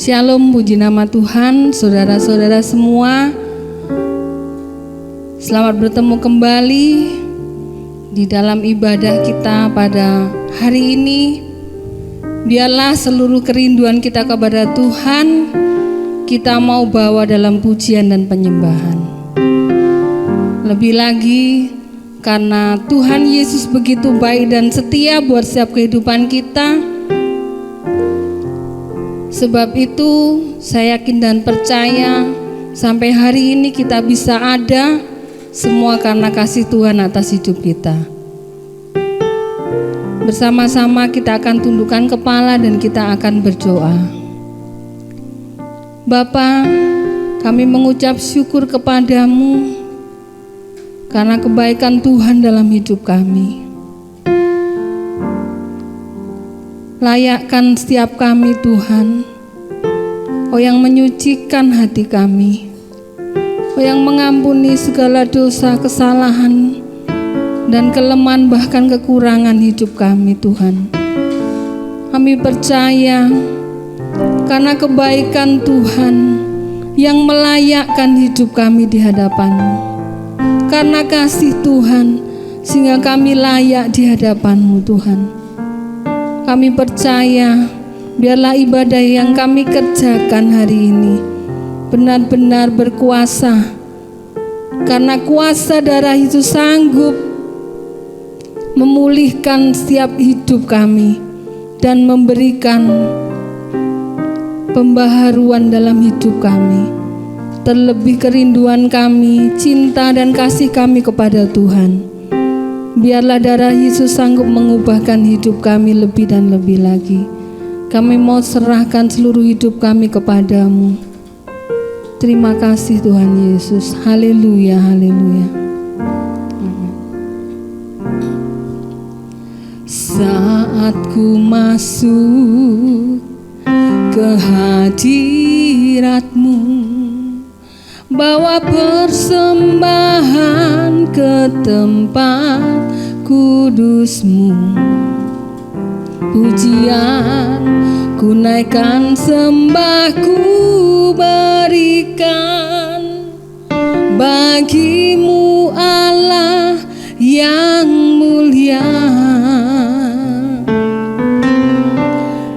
Shalom, puji nama Tuhan, saudara-saudara semua. Selamat bertemu kembali di dalam ibadah kita pada hari ini. Biarlah seluruh kerinduan kita kepada Tuhan kita mau bawa dalam pujian dan penyembahan. Lebih lagi karena Tuhan Yesus begitu baik dan setia buat setiap kehidupan kita. Sebab itu saya yakin dan percaya sampai hari ini kita bisa ada semua karena kasih Tuhan atas hidup kita. Bersama-sama kita akan tundukkan kepala dan kita akan berdoa. Bapa, kami mengucap syukur kepadamu karena kebaikan Tuhan dalam hidup kami. Layakkan setiap kami Tuhan, Oh yang menyucikan hati kami, Oh yang mengampuni segala dosa, kesalahan, dan kelemahan bahkan kekurangan hidup kami Tuhan. Kami percaya karena kebaikan Tuhan yang melayakkan hidup kami di hadapan-Mu. Karena kasih Tuhan sehingga kami layak di hadapan-Mu Tuhan. Kami percaya biarlah ibadah yang kami kerjakan hari ini benar-benar berkuasa. Karena kuasa darah itu sanggup memulihkan setiap hidup kami dan memberikan pembaharuan dalam hidup kami. Terlebih kerinduan kami, cinta dan kasih kami kepada Tuhan. Biarlah darah Yesus sanggup mengubahkan hidup kami lebih dan lebih lagi. Kami mau serahkan seluruh hidup kami kepadamu. Terima kasih Tuhan Yesus. Haleluya, haleluya. Saat ku masuk ke hadirat-Mu, bawa persembahan ke tempat kudus-Mu. Pujian ku naikkan, sembah ku berikan bagi-Mu Allah yang mulia.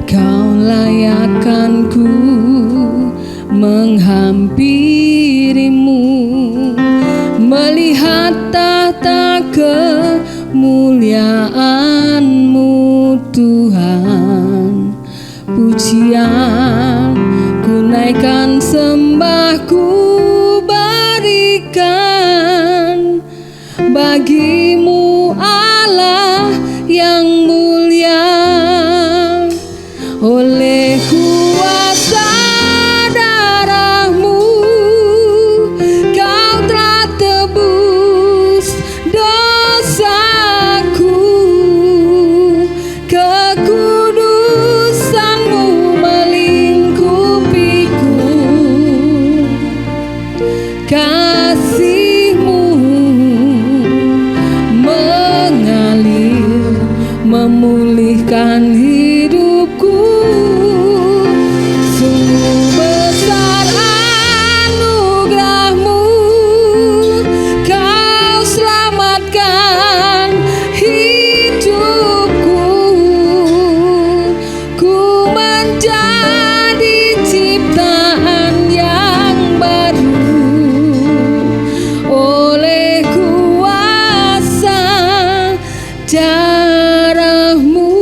Kau layakkan ku menghampiri-Mu, melihat tahta kemuliaan-Mu Tuhan. Pujian ku naikkan, sembah ku berikan bagi-Mu Allah yang mulia. Oleh kuasa darah-Mu Kau telah tebus dosaku. Kekudusan-Mu melingkupiku, kasih-Mu mengalir memulihkan hidupku. Sungguh besar anugerah-Mu, Kau selamatkan hidupku. Ku menjadi ciptaan yang baru oleh kuasa darah-Mu.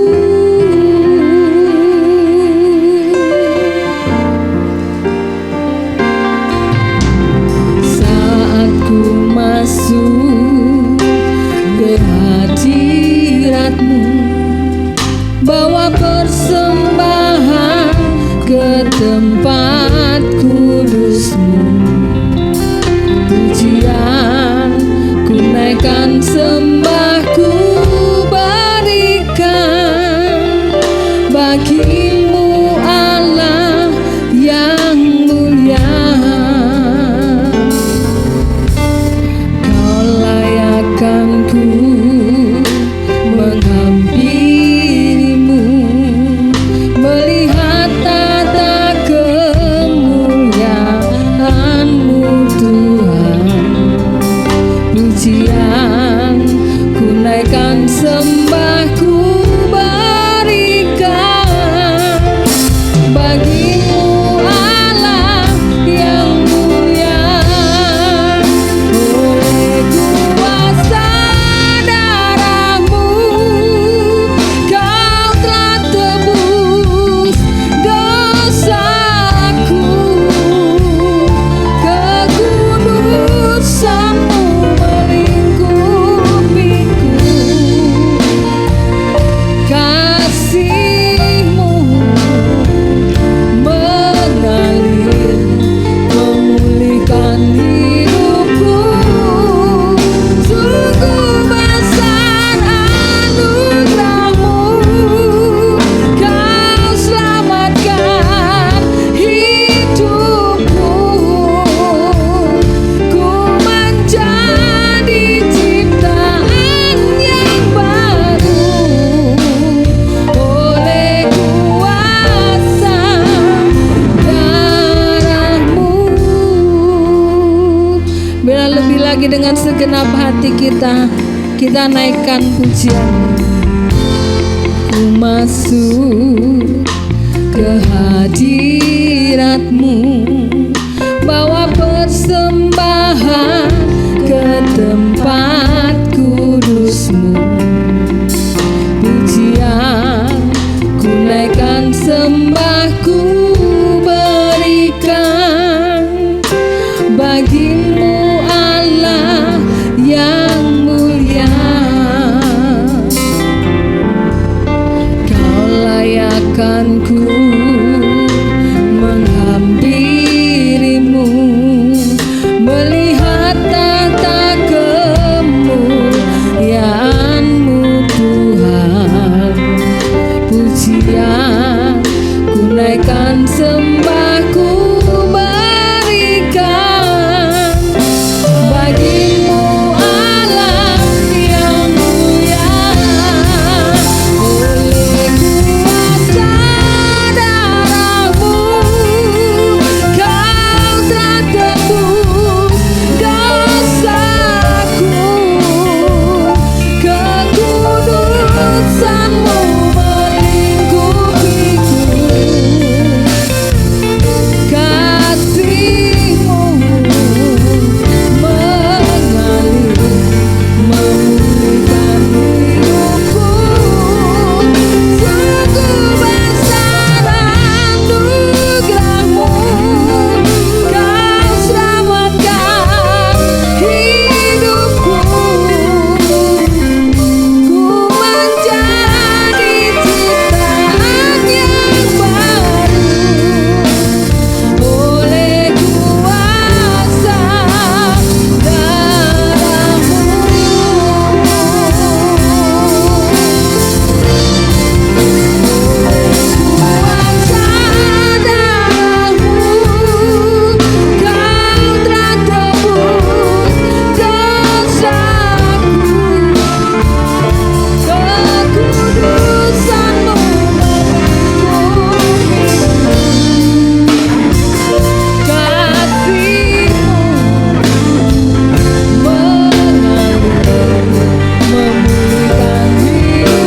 Saat ku masuk ke hadirat-Mu, bawa persembahan ke tempat kudus-Mu. Pujian ku naikkan, sembah ku berikan bagi-Mu Allah yang mulia. Kau layakkan ku menghampiri-Mu, melihat tahta segenap hati kita naikkan pujian. Ku masuk ke hadirat-Mu, bawa persembahan ke tempat kudus-Mu. Pujian ku naikkan, sembah ku berikan bagi-Mu Allah yang mulia. Kau layakkan ku menghampiri-Mu, melihat tata kemuliaan-Mu Tuhan. Pujian ku naikkan, sembah ku berikan bagi-Mu Allah yang mulia. Oleh kuasa darah-Mu Kau telah tebus dosaku, kekudusan-Mu melingkupiku, kasih-Mu mengalir memulihkan hidupku. Sungguh besar anugerah-Mu, Kau selamatkan hidupku.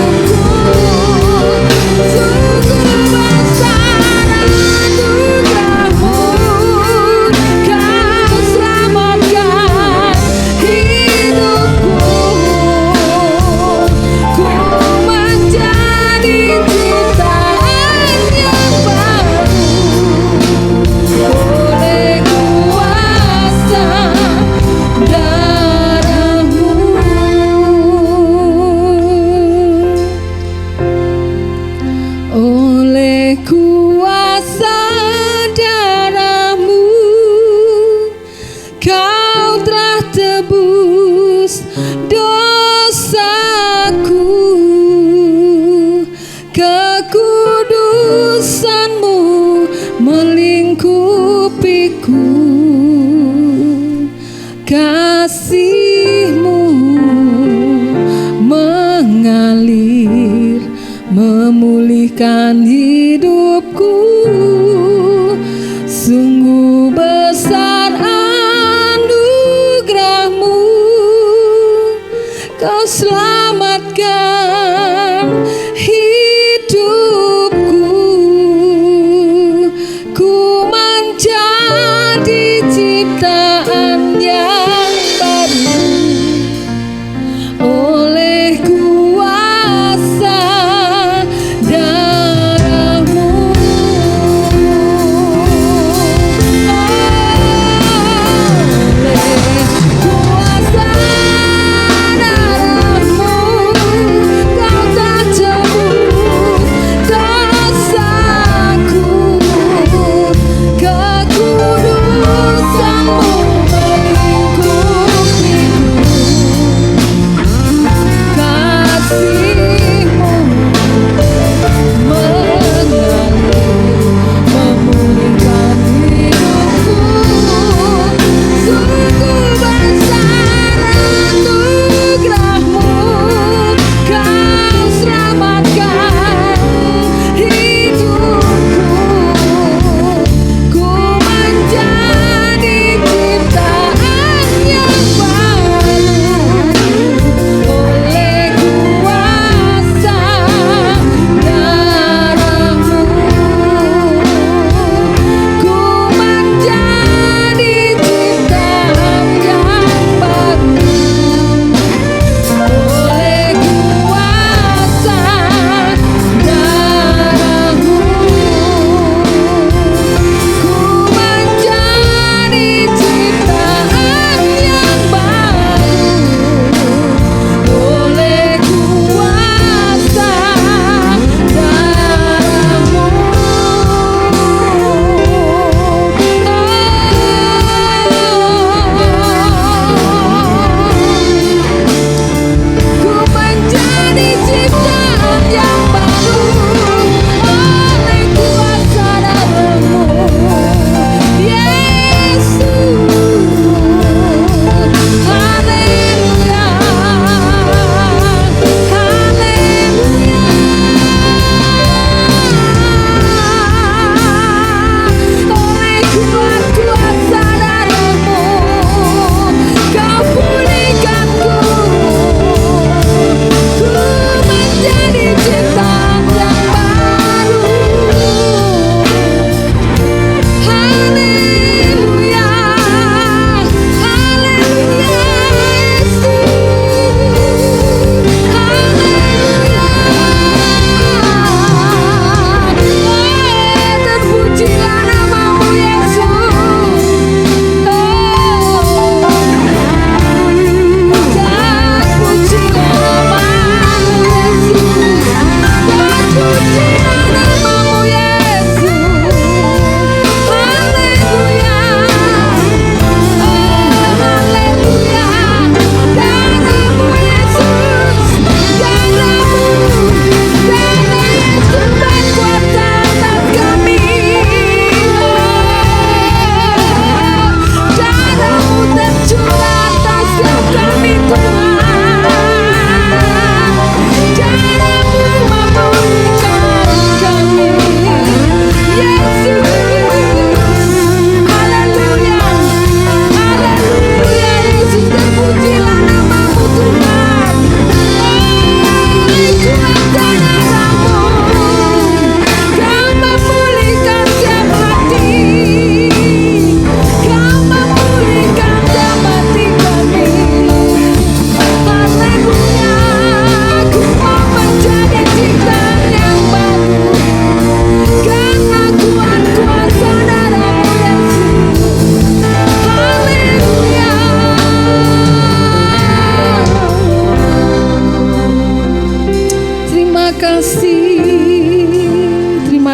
Ku menjadi ciptaan yang baru oleh kuasa darah-Mu. Kuasa darah-Mu Kau telah tebus dosaku, kekudusan-Mu melingkupiku, kasih-Mu mengalir memulihkan hidupku. Sungguh besar anugerah-Mu, Kau selamatkan hidupku. Ku menjadi ciptaan yang baru oleh kuasa darah-Mu. Oleh kuasa darah-Mu Kau telah tebus dosaku, kekudusan-Mu melingkupiku, kasih-Mu mengalir memulihkan hidupku. Sungguh besar anugerah-Mu, Kau selamatkan hidupku. Ku menjadi ciptaan yang baru oleh kuasa darah-Mu.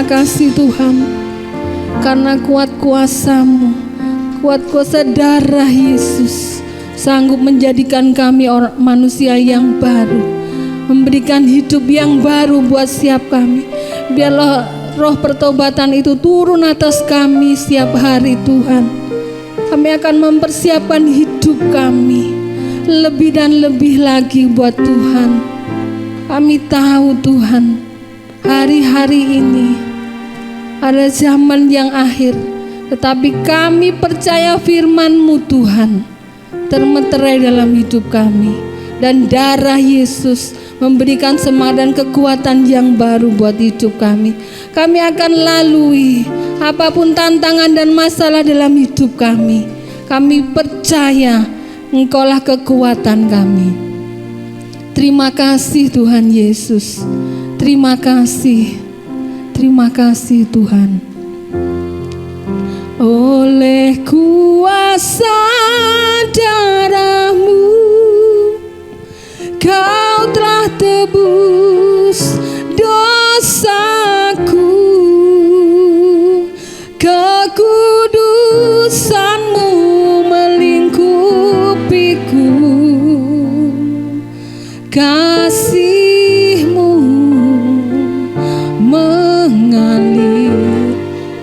Terima kasih Tuhan, karena kuat kuasa-Mu, kuat kuasa darah Yesus sanggup menjadikan kami orang manusia yang baru, memberikan hidup yang baru buat setiap kami. Biarlah roh pertobatan itu turun atas kami setiap hari Tuhan. Kami akan mempersiapkan hidup kami lebih dan lebih lagi buat Tuhan. Kami tahu Tuhan, hari-hari ini ada zaman yang akhir, tetapi kami percaya firman-Mu Tuhan termeterai dalam hidup kami, dan darah Yesus memberikan semangat dan kekuatan yang baru buat hidup kami. Kami akan lalui apapun tantangan dan masalah dalam hidup kami. Kami percaya Engkaulah kekuatan kami. Terima kasih Tuhan Yesus. Terima kasih Tuhan. Oleh kuasa darah-Mu, Kau telah tebus dosaku. Kekudusan-Mu melingkupiku, kasih-Mu mengalir,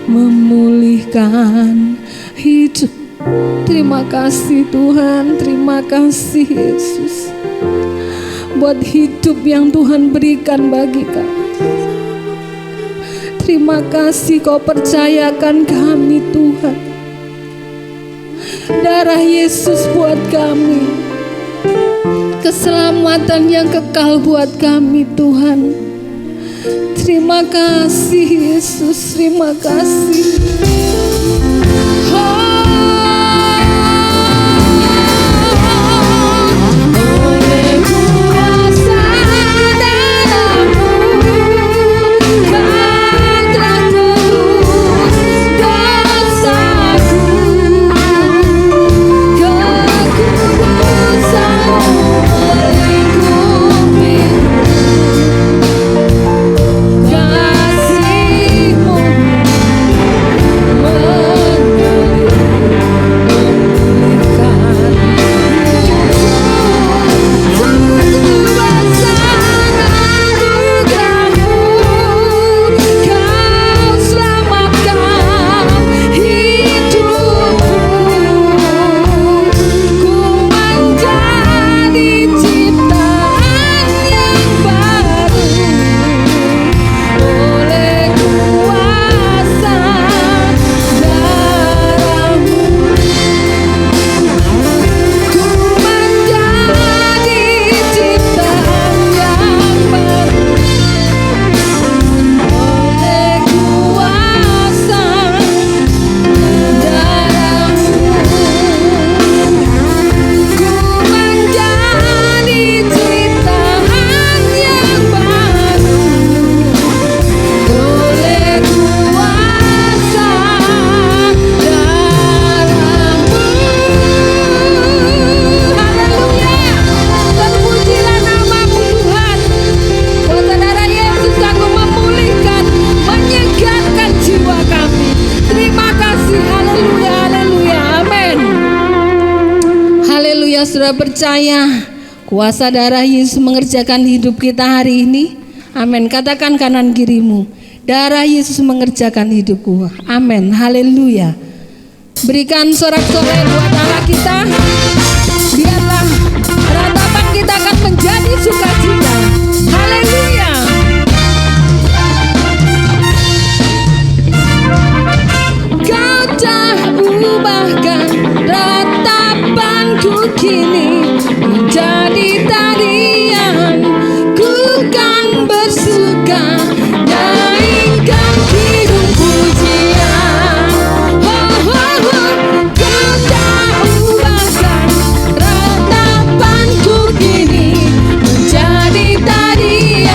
memulihkan hidup. Terima kasih Tuhan, terima kasih Yesus buat hidup yang Tuhan berikan bagi kami. Terima kasih Kau percayakan kami Tuhan, darah Yesus buat kami, keselamatan yang kekal buat kami Tuhan. Terima kasih Yesus, terima kasih. Sudah percaya kuasa darah Yesus mengerjakan hidup kita hari ini? Amin. Katakan kanan kirimu, darah Yesus mengerjakan hidupku. Amin. Haleluya. Berikan sorak-sorai buat Allah kita. Biarlah ratapan kita akan menjadi sukacita. Haleluya. Kau tak ubahkan ratapanku kini menjadi tarian. Ku kan bersuka naikkan kidung pujian. Oh, oh, oh. Kau tak ubahkan ratapanku kini menjadi tarian.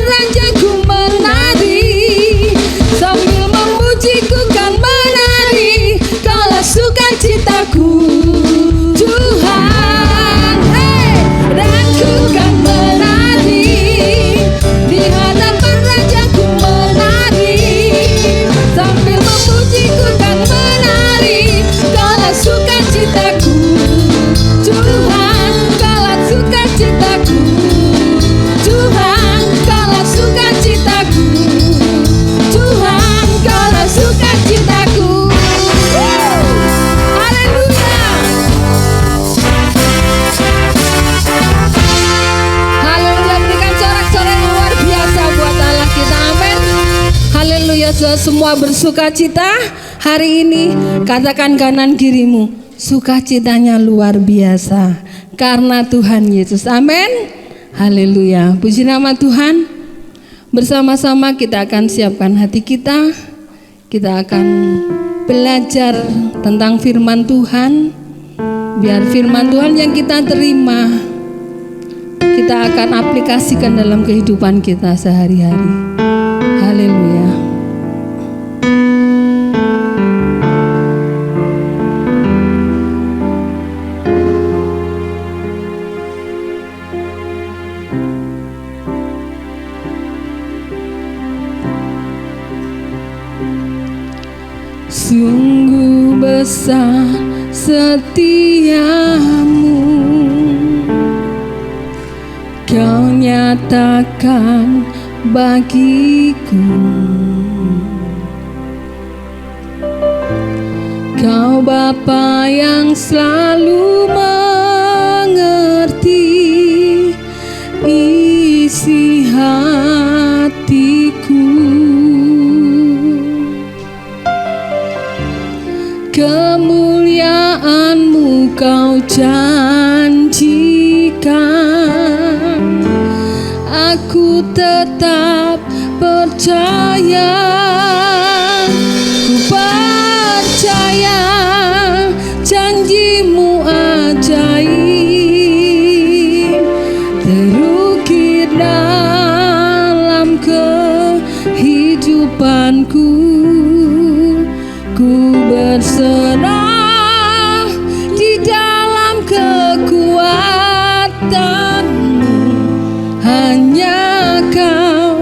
rajaku menari, sambil memujiku kan menari, kaulah sukacitaku Tuhan. Dan ku kan menari, di hadapan rajaku menari, sambil memujiku kan menari, kaulah sukacitaku Tuhan, kaulah sukacitaku Tuhan, kaulah sukacitaku Tuhan, kaulah sukacitaku. Haleluya. Haleluya, berikan sorak-sorai yang luar biasa buat Allah kita. Amin. Haleluya. Semua bersukacita hari ini, katakan kanan kirimu, sukacitanya luar biasa karena Tuhan Yesus. Amin. Haleluya. Puji nama Tuhan. Bersama-sama kita akan siapkan hati kita. Kita akan belajar tentang firman Tuhan. Biar firman Tuhan yang kita terima, kita akan aplikasikan dalam kehidupan kita sehari-hari. Haleluya. Sungguh besar setiamu, Kau nyatakan bagiku. Kau Bapa yang selalu mengerti isi hatiku. Kemuliaan-Mu Kau janjikan, aku tetap percaya. Ku percaya janji-Mu ajaib, terukir dalam kehidupanku. Ku berserah di dalam kekuatan-Mu, hanya Kau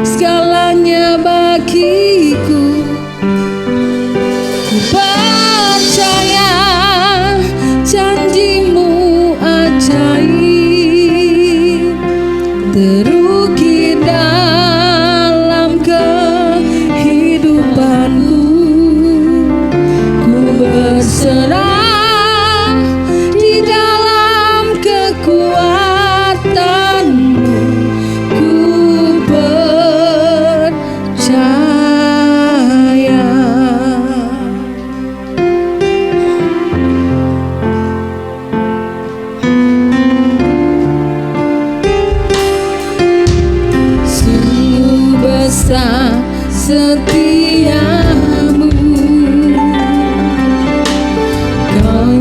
segalanya bagiku. Ku percaya janji-Mu ajaib, terukir dalam kehidupanku. Berserah di dalam kekuatan-Mu, ku percaya. Sungguh besar setia-Mu,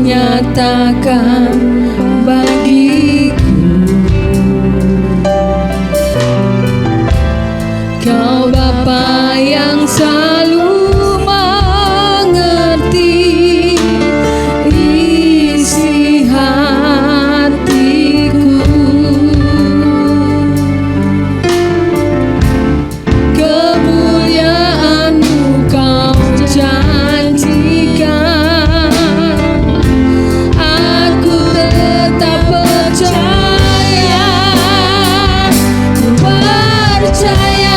nyatakan bagiku. Kau Bapa yang selalu mengerti isi hatiku. Kemuliaan-Mu Kau janjikan, percaya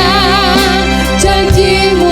janji-Mu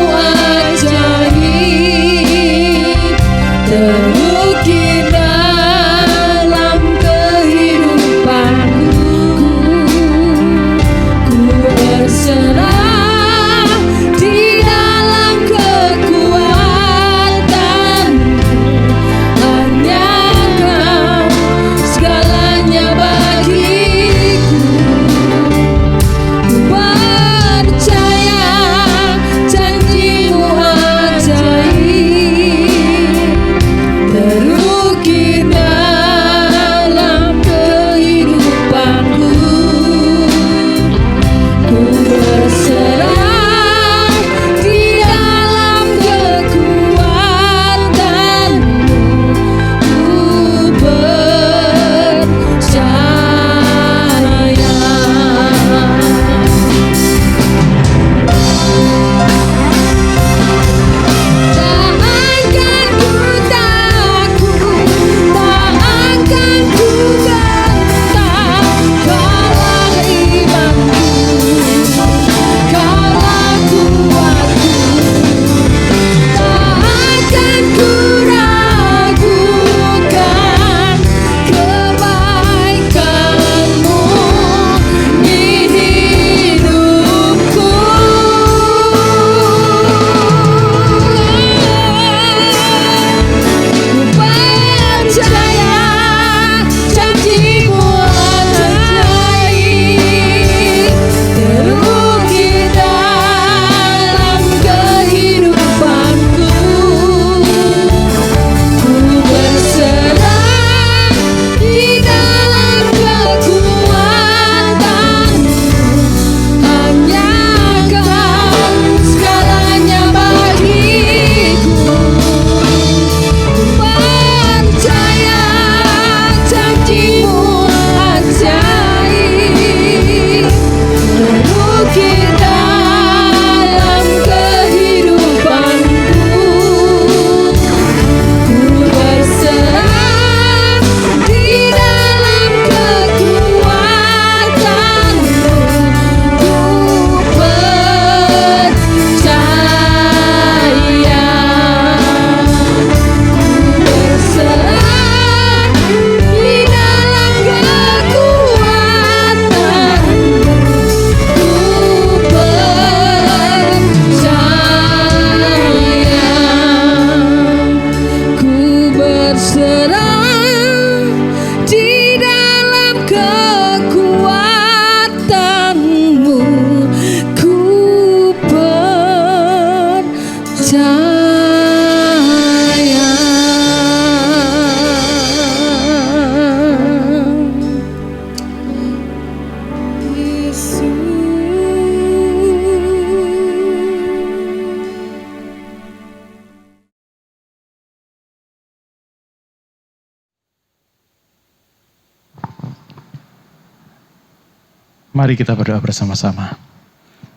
Mari kita berdoa bersama-sama.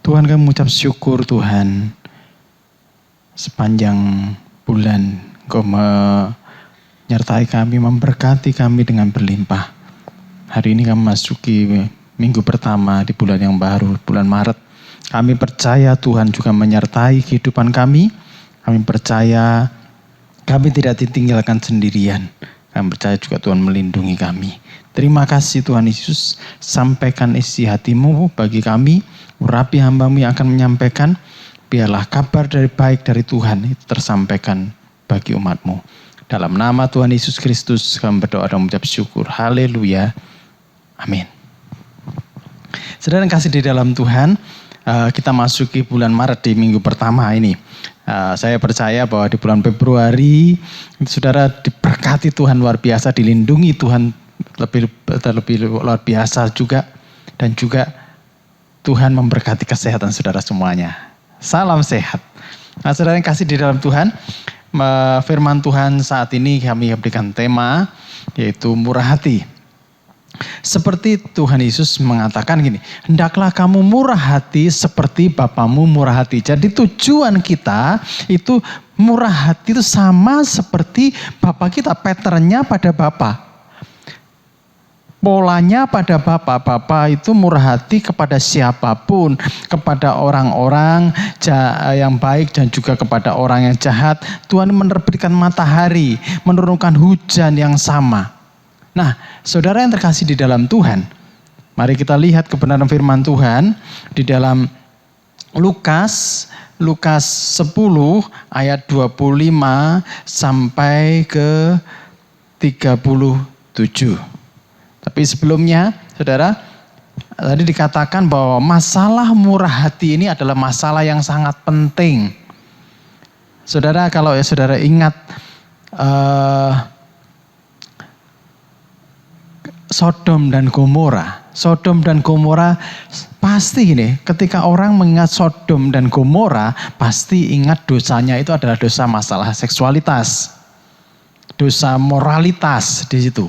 Tuhan, kami mengucap syukur Tuhan. Sepanjang bulan Engkau menyertai kami, memberkati kami dengan berlimpah. Hari ini kami masuki minggu pertama di bulan yang baru, bulan Maret. Kami percaya Tuhan juga menyertai kehidupan kami. Kami percaya kami tidak ditinggalkan sendirian. Kami percaya juga Tuhan melindungi kami. Terima kasih Tuhan Yesus, sampaikan isi hatimu bagi kami, urapi hamba-Mu yang akan menyampaikan, biarlah kabar baik dari Tuhan itu tersampaikan bagi umat-Mu. Dalam nama Tuhan Yesus Kristus kami berdoa dan mengucap syukur. Haleluya. Amin. Saudara yang kasih di dalam Tuhan, kita masuki bulan Maret di minggu pertama ini. Saya percaya bahwa di bulan Februari, saudara diberkati Tuhan luar biasa, dilindungi Tuhan lebih luar biasa juga, dan juga Tuhan memberkati kesehatan saudara semuanya. Salam sehat. Nah, saudara yang kasih di dalam Tuhan, firman Tuhan saat ini kami berikan tema yaitu murah hati. Seperti Tuhan Yesus mengatakan gini, hendaklah kamu murah hati seperti Bapamu murah hati. Jadi tujuan kita itu murah hati itu sama seperti Bapa kita, patternnya pada Bapa. Polanya pada Bapa itu murah hati kepada siapapun, kepada orang-orang yang baik dan juga kepada orang yang jahat. Tuhan menerbitkan matahari, menurunkan hujan yang sama. Nah, saudara yang terkasih di dalam Tuhan, mari kita lihat kebenaran firman Tuhan di dalam Lukas 10 ayat 25 sampai ke 37. Tapi sebelumnya, saudara, tadi dikatakan bahwa masalah murah hati ini adalah masalah yang sangat penting. Saudara, kalau saudara ingat Sodom dan Gomora pasti gini, ketika orang mengingat Sodom dan Gomora, pasti ingat dosanya itu adalah dosa masalah seksualitas, dosa moralitas di situ.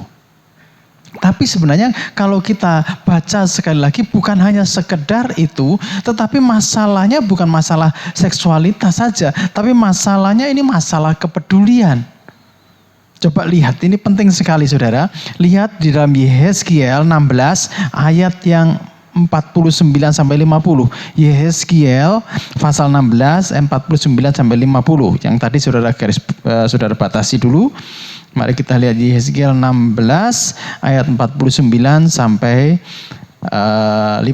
Tapi sebenarnya kalau kita baca sekali lagi bukan hanya sekedar itu, tetapi masalahnya bukan masalah seksualitas saja, tapi masalahnya ini masalah kepedulian. Coba lihat, ini penting sekali saudara. Lihat di dalam Yehezkiel 16 ayat yang 49 sampai 50. Yehezkiel pasal 16 49 sampai 50. Yang tadi saudara batasi dulu. Mari kita lihat Yehezkiel 16 ayat 49 sampai 50.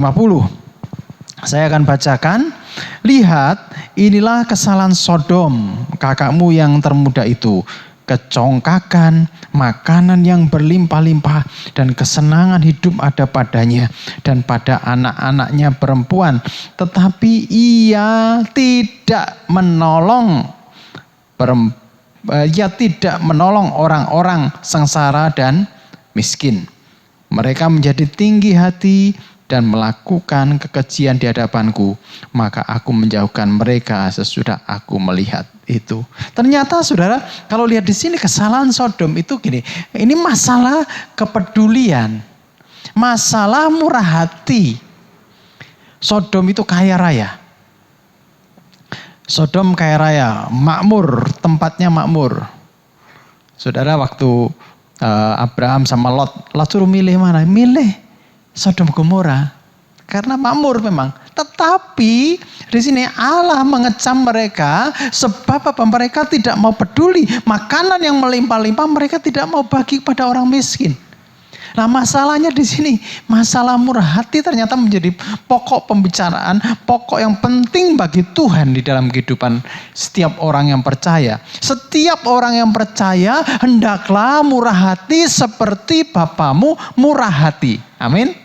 Saya akan bacakan. Lihat, inilah kesalahan Sodom, kakakmu yang termuda itu. Kecongkakan, makanan yang berlimpah-limpah, dan kesenangan hidup ada padanya dan pada anak-anaknya perempuan. Tetapi ia tidak menolong orang-orang sengsara dan miskin. Mereka menjadi tinggi hati dan melakukan kekejian di hadapanku. Maka aku menjauhkan mereka sesudah aku melihat itu. Ternyata saudara, kalau lihat di sini kesalahan Sodom itu gini. Ini masalah kepedulian. Masalah murah hati. Sodom itu kaya raya. Sodom kaya raya, makmur, tempatnya makmur. Saudara, waktu Abraham sama Lot suruh milih mana? Milih Sodom Gomora. Karena makmur memang. Tetapi di sini Allah mengecam mereka sebab apa? Mereka tidak mau peduli. Makanan yang melimpah-limpah mereka tidak mau bagi kepada orang miskin. Nah, masalahnya di sini, masalah murah hati ternyata menjadi pokok pembicaraan, pokok yang penting bagi Tuhan di dalam kehidupan setiap orang yang percaya. Setiap orang yang percaya hendaklah murah hati seperti Bapamu murah hati. Amin.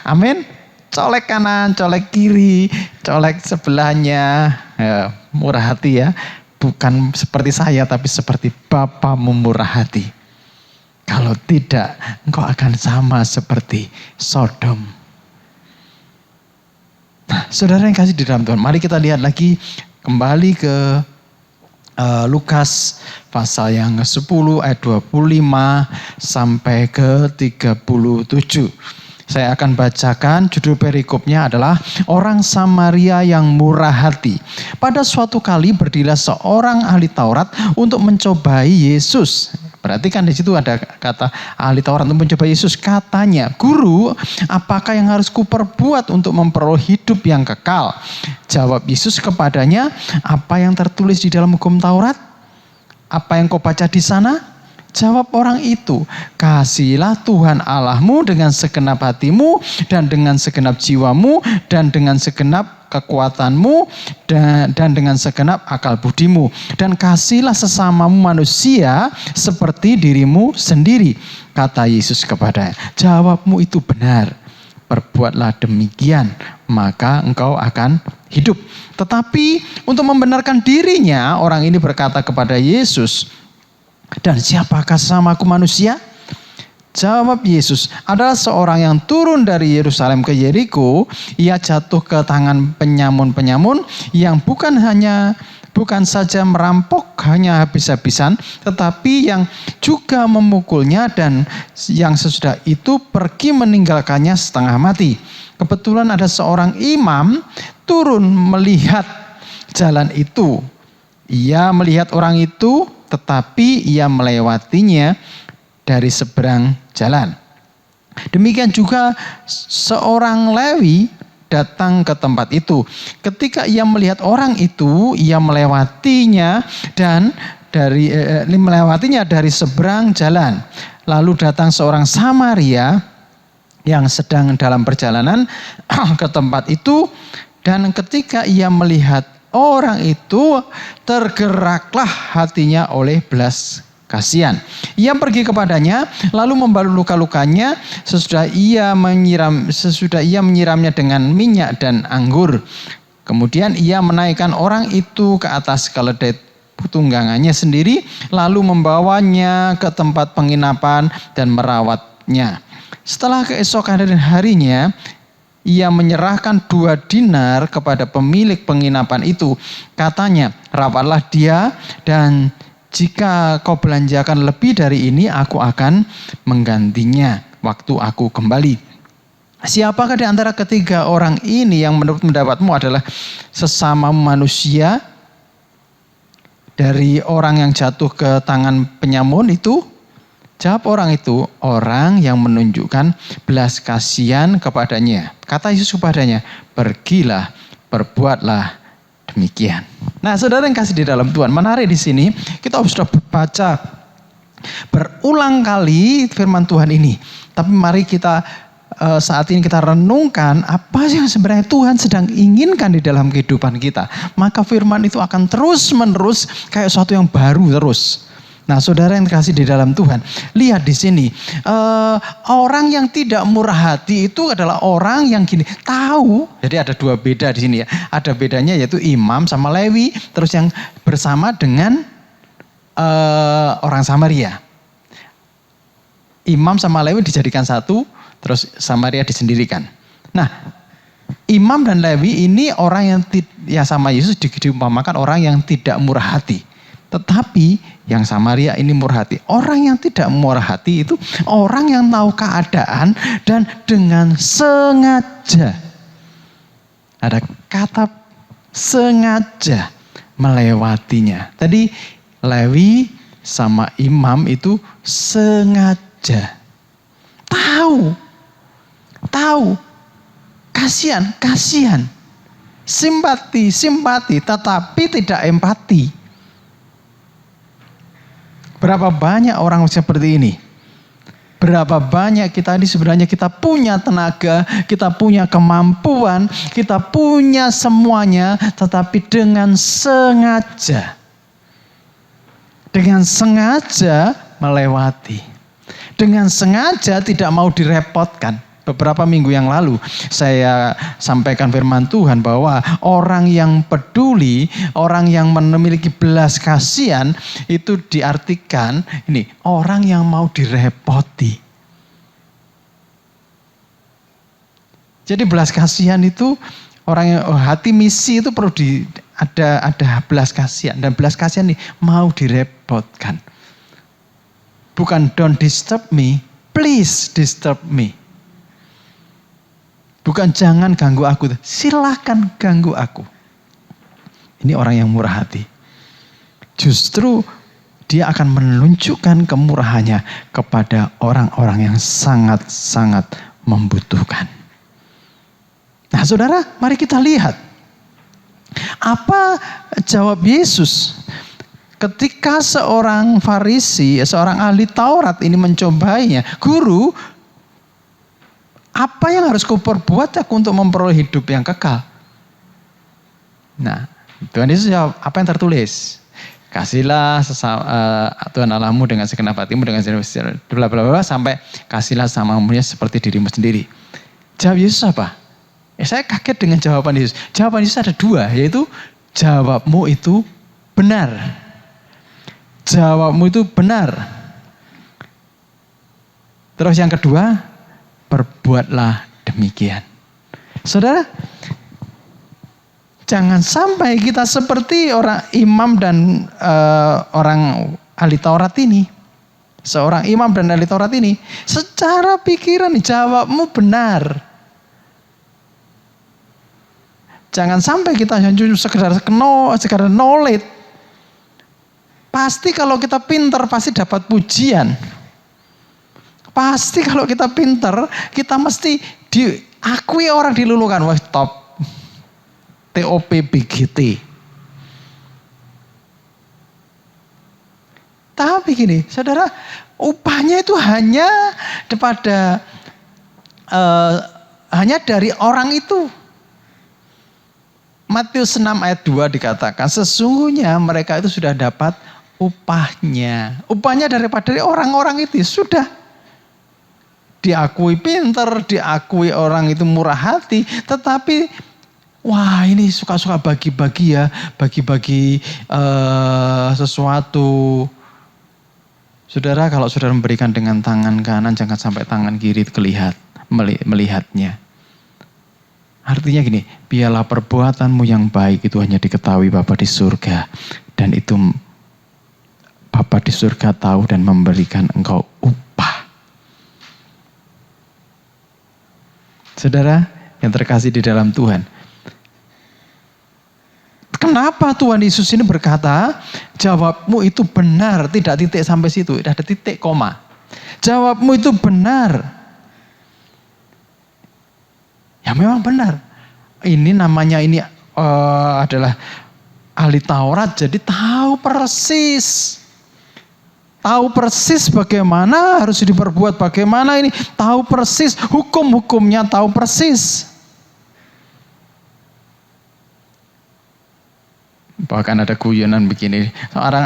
Amin. Colek kanan, colek kiri, colek sebelahnya. Ya, murah hati ya. Bukan seperti saya tapi seperti Bapamu murah hati. Kalau tidak, engkau akan sama seperti Sodom. Nah, saudara yang kasih di dalam Tuhan, mari kita lihat lagi kembali ke Lukas pasal yang ke-10 ayat 25 sampai ke 37. Saya akan bacakan, judul perikopnya adalah orang Samaria yang murah hati. Pada suatu kali berdirilah seorang ahli Taurat untuk mencobai Yesus. Perhatikan di situ ada kata ahli Taurat untuk mencobai Yesus. Katanya, "Guru, apakah yang harus kuperbuat untuk memperoleh hidup yang kekal?" Jawab Yesus kepadanya, "Apa yang tertulis di dalam hukum Taurat? Apa yang kau baca di sana?" Jawab orang itu, "Kasihilah Tuhan Allahmu dengan segenap hatimu dan dengan segenap jiwamu dan dengan segenap kekuatanmu dan dengan segenap akal budimu. Dan kasihilah sesamamu manusia seperti dirimu sendiri." Kata Yesus kepadanya, "Jawabmu itu benar. Perbuatlah demikian, maka engkau akan hidup." Tetapi untuk membenarkan dirinya, orang ini berkata kepada Yesus, "Dan siapakah sesamaku manusia?" Jawab Yesus, "Adalah seorang yang turun dari Yerusalem ke Yeriko. Ia jatuh ke tangan penyamun-penyamun yang bukan saja merampok hanya habis-habisan, tetapi yang juga memukulnya, dan yang sesudah itu pergi meninggalkannya setengah mati. Kebetulan ada seorang imam turun melihat jalan itu. Ia melihat orang itu, tetapi ia melewatinya dari seberang jalan. Demikian juga seorang Lewi datang ke tempat itu. Ketika ia melihat orang itu, ia melewatinya dari seberang jalan. Lalu datang seorang Samaria yang sedang dalam perjalanan ke tempat itu, dan ketika ia melihat orang itu, tergeraklah hatinya oleh belas kasihan. Ia pergi kepadanya, lalu membalut luka-lukanya, sesudah ia menyiramnya dengan minyak dan anggur. Kemudian ia menaikkan orang itu ke atas keledai tunggangannya sendiri, lalu membawanya ke tempat penginapan dan merawatnya. Setelah keesokan harinya, ia menyerahkan 2 dinar kepada pemilik penginapan itu. Katanya, "Rawatlah dia, dan jika kau belanjakan lebih dari ini, aku akan menggantinya waktu aku kembali." Siapakah di antara ketiga orang ini yang menurut pendapatmu adalah sesama manusia dari orang yang jatuh ke tangan penyamun itu? Jawab orang itu, "Orang yang menunjukkan belas kasihan kepadanya." Kata Yesus kepadanya, "Pergilah, perbuatlah demikian." Nah, saudara yang kasih di dalam Tuhan, menarik di sini kita sudah baca berulang kali firman Tuhan ini. Tapi mari kita saat ini kita renungkan apa yang sebenarnya Tuhan sedang inginkan di dalam kehidupan kita. Maka firman itu akan terus menerus kayak sesuatu yang baru terus. Nah, saudara yang kasih di dalam Tuhan, lihat di sini, orang yang tidak murah hati itu adalah orang yang gini, tahu. Jadi ada 2 beda di sini ya. Ada bedanya yaitu imam sama Lewi, terus yang bersama dengan orang Samaria. Imam sama Lewi dijadikan satu, terus Samaria disendirikan. Nah, imam dan Lewi ini orang yang sama Yesus diumpamakan orang yang tidak murah hati. Tetapi yang Samaria ini murah hati. Orang yang tidak murah hati itu orang yang tahu keadaan dan dengan sengaja. Ada kata sengaja melewatinya. Tadi Lewi sama imam itu sengaja. Tahu. Kasihan. Simpati, tetapi tidak empati. Berapa banyak orang seperti ini? Berapa banyak kita ini sebenarnya kita punya tenaga, kita punya kemampuan, kita punya semuanya, tetapi dengan sengaja melewati. Dengan sengaja tidak mau direpotkan. Beberapa minggu yang lalu saya sampaikan firman Tuhan bahwa orang yang peduli, orang yang memiliki belas kasihan itu diartikan ini orang yang mau direpoti. Jadi belas kasihan itu orang yang hati misi itu perlu ada belas kasihan, dan belas kasihan ini mau direpotkan. Bukan don't disturb me, please disturb me. Bukan jangan ganggu aku, silakan ganggu aku. Ini orang yang murah hati. Justru dia akan menunjukkan kemurahannya kepada orang-orang yang sangat-sangat membutuhkan. Nah saudara, mari kita lihat. Apa jawab Yesus ketika seorang Farisi, seorang ahli Taurat ini mencobanya. Guru, apa yang harus kuperbuat aku untuk memperoleh hidup yang kekal? Nah, Tuhan Yesus jawab, apa yang tertulis? Kasihlah Tuhan Allahmu dengan segenap hatimu, dengan bla bla bla, sampai kasihlah samamu seperti dirimu sendiri. Jawab Yesus apa? Saya kaget dengan jawaban Yesus. Jawaban Yesus ada dua, yaitu jawabmu itu benar. Jawabmu itu benar. Terus yang kedua, perbuatlah demikian. Saudara, jangan sampai kita seperti orang imam dan orang ahli Taurat ini. Seorang imam dan ahli Taurat ini, secara pikiran jawabmu benar. Jangan sampai kita hanya sekedar knowledge. Pasti kalau kita pintar pasti dapat pujian. Pasti kalau kita pintar kita mesti diakui orang dilulukan. Wah top. TOP BGT. Tapi gini, saudara, upahnya itu hanya dari orang itu. Matius 6 ayat 2 dikatakan, sesungguhnya mereka itu sudah dapat upahnya. Upahnya dari orang-orang itu sudah diakui pintar, diakui orang itu murah hati, tetapi wah ini suka-suka bagi-bagi ya, bagi-bagi sesuatu. Saudara, kalau saudara memberikan dengan tangan kanan, jangan sampai tangan kiri melihatnya. Artinya gini, biarlah perbuatanmu yang baik itu hanya diketahui Bapa di surga. Dan itu Bapa di surga tahu dan memberikan engkau upah. Saudara yang terkasih di dalam Tuhan. Kenapa Tuhan Yesus ini berkata, jawabmu itu benar, tidak titik sampai situ, ada titik koma. Jawabmu itu benar. Ya memang benar. Ini namanya adalah ahli Taurat, jadi tahu persis. Tahu persis bagaimana harus diperbuat, bagaimana ini. Tahu persis hukum-hukumnya, tahu persis. Bahkan ada guyonan begini, seorang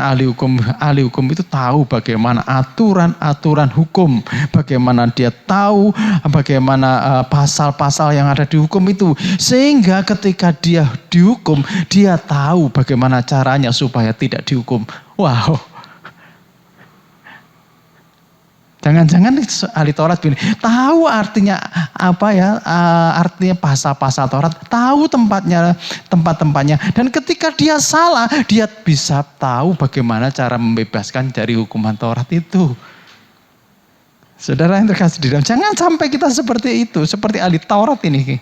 ahli hukum itu tahu bagaimana aturan hukum, bagaimana dia tahu bagaimana pasal-pasal yang ada di hukum itu, sehingga ketika dia dihukum, dia tahu bagaimana caranya supaya tidak dihukum. Wow. Jangan-jangan ahli Taurat begini, tahu artinya apa ya, artinya pasal-pasal Taurat, tahu tempat-tempatnya. Dan ketika dia salah, dia bisa tahu bagaimana cara membebaskan dari hukuman Taurat itu. Saudara yang terkasih di dalam, jangan sampai kita seperti itu, seperti ahli Taurat ini.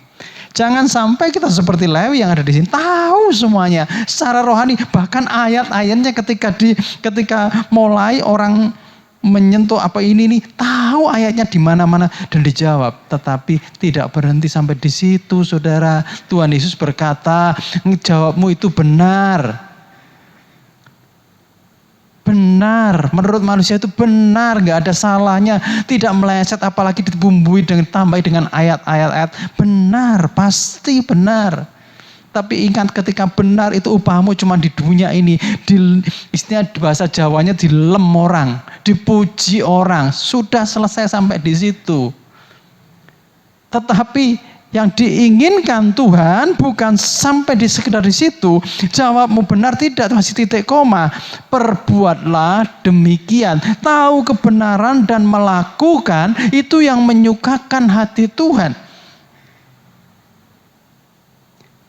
Jangan sampai kita seperti Lewi yang ada di sini, tahu semuanya secara rohani, bahkan ayat-ayatnya ketika mulai orang menyentuh apa ini nih, tahu ayatnya di mana-mana dan dijawab, tetapi tidak berhenti sampai di situ, saudara. Tuhan Yesus berkata, jawabmu itu benar. Benar, menurut manusia itu benar, nggak ada salahnya, tidak meleset, apalagi dibumbui ditambahi dengan ayat-ayat. Benar, pasti benar. Tapi ingat, ketika benar itu upahmu cuma di dunia ini. Istilah bahasa Jawanya dilem orang, dipuji orang. Sudah selesai sampai di situ. Tetapi yang diinginkan Tuhan bukan sampai sekedar di situ. Jawabmu benar, tidak, masih titik koma. Perbuatlah demikian. Tahu kebenaran dan melakukan, itu yang menyukakan hati Tuhan.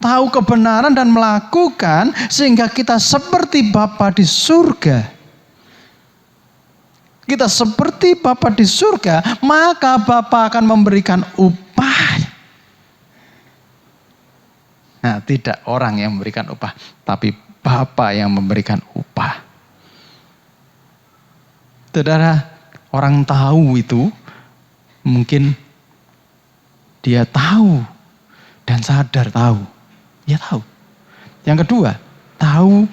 Tahu kebenaran dan melakukan sehingga kita seperti Bapa di surga. Kita seperti Bapa di surga, maka Bapa akan memberikan upah. Nah, tidak orang yang memberikan upah, tapi Bapa yang memberikan upah. Saudara, orang tahu itu, mungkin dia tahu dan sadar tahu. Ya tahu. Yang kedua, tahu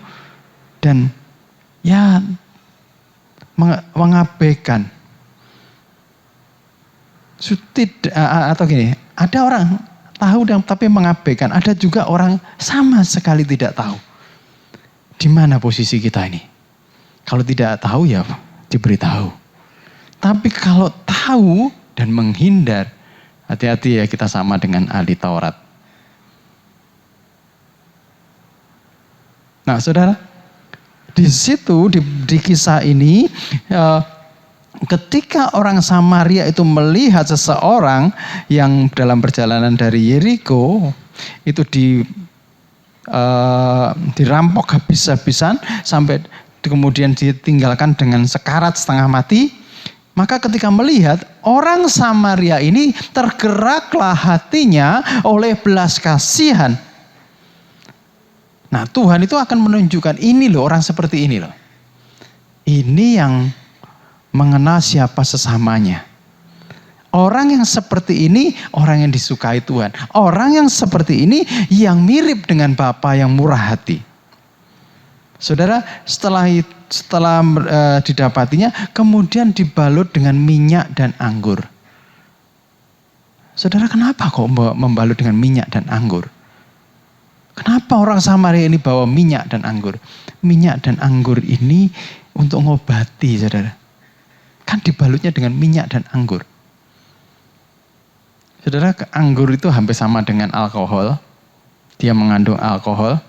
dan ya mengabaikan. Atau gini, ada orang tahu dan tapi mengabaikan. Ada juga orang sama sekali tidak tahu. Di mana posisi kita ini? Kalau tidak tahu ya diberitahu. Tapi kalau tahu dan menghindar, hati-hati ya, kita sama dengan ahli Taurat. Nah, saudara, di situ di kisah ini, ketika orang Samaria itu melihat seseorang yang dalam perjalanan dari Yeriko itu dirampok habis-habisan sampai kemudian ditinggalkan dengan sekarat setengah mati, maka ketika melihat orang Samaria ini, tergeraklah hatinya oleh belas kasihan. Nah, Tuhan itu akan menunjukkan ini loh, orang seperti ini loh. Ini yang mengenal siapa sesamanya. Orang yang seperti ini, orang yang disukai Tuhan. Orang yang seperti ini yang mirip dengan Bapa yang murah hati. Saudara, setelah didapatinya, kemudian dibalut dengan minyak dan anggur. Saudara, kenapa kok membalut dengan minyak dan anggur? Kenapa orang Samaria ini bawa minyak dan anggur? Minyak dan anggur ini untuk ngobati, saudara. Kan dibalutnya dengan minyak dan anggur. Saudara, anggur itu hampir sama dengan alkohol. Dia mengandung alkohol.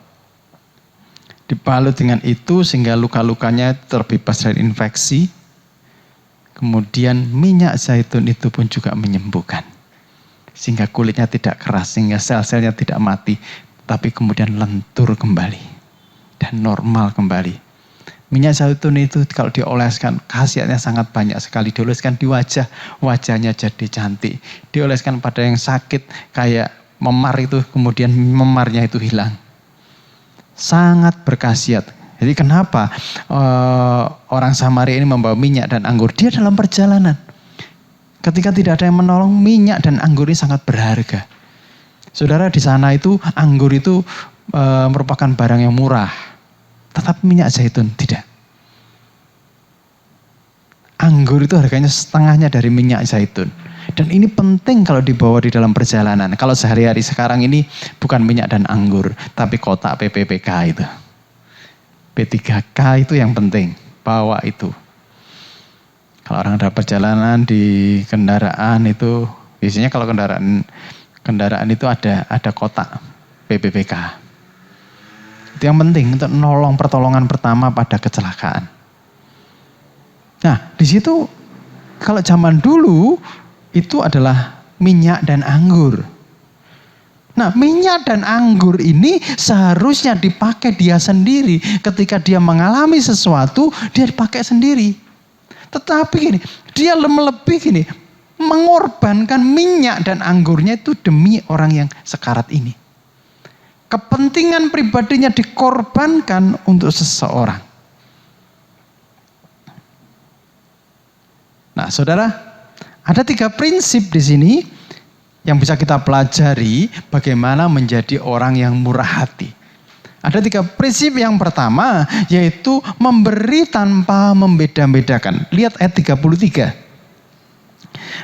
Dibalut dengan itu sehingga luka-lukanya terbebas dari infeksi. Kemudian minyak zaitun itu pun juga menyembuhkan. Sehingga kulitnya tidak keras, sehingga sel-selnya tidak mati. Tapi kemudian lentur kembali. Dan normal kembali. Minyak zaitun itu kalau dioleskan, khasiatnya sangat banyak sekali. Dioleskan di wajah, wajahnya jadi cantik. Dioleskan pada yang sakit, kayak memar itu, kemudian memarnya itu hilang. Sangat berkhasiat. Jadi kenapa orang Samaria ini membawa minyak dan anggur? Dia dalam perjalanan. Ketika tidak ada yang menolong, minyak dan anggur ini sangat berharga. Saudara, di sana itu anggur itu merupakan barang yang murah. Tetapi minyak zaitun tidak. Anggur itu harganya setengahnya dari minyak zaitun. Dan ini penting kalau dibawa di dalam perjalanan. Kalau sehari-hari sekarang ini bukan minyak dan anggur, tapi kotak PPPK itu. P3K itu yang penting, bawa itu. Kalau orang ada perjalanan di kendaraan itu, biasanya kalau kendaraan itu ada kotak PPPK. Itu yang penting untuk nolong pertolongan pertama pada kecelakaan. Nah, di situ kalau zaman dulu itu adalah minyak dan anggur. Nah, minyak dan anggur ini seharusnya dipakai dia sendiri. Ketika dia mengalami sesuatu, dia dipakai sendiri. Tetapi gini, dia lebih gini, mengorbankan minyak dan anggurnya itu demi orang yang sekarat ini. Kepentingan pribadinya dikorbankan untuk seseorang. Nah, saudara, ada 3 prinsip di sini yang bisa kita pelajari bagaimana menjadi orang yang murah hati. Ada 3 prinsip. Yang pertama yaitu memberi tanpa membeda-bedakan. Lihat ayat 33.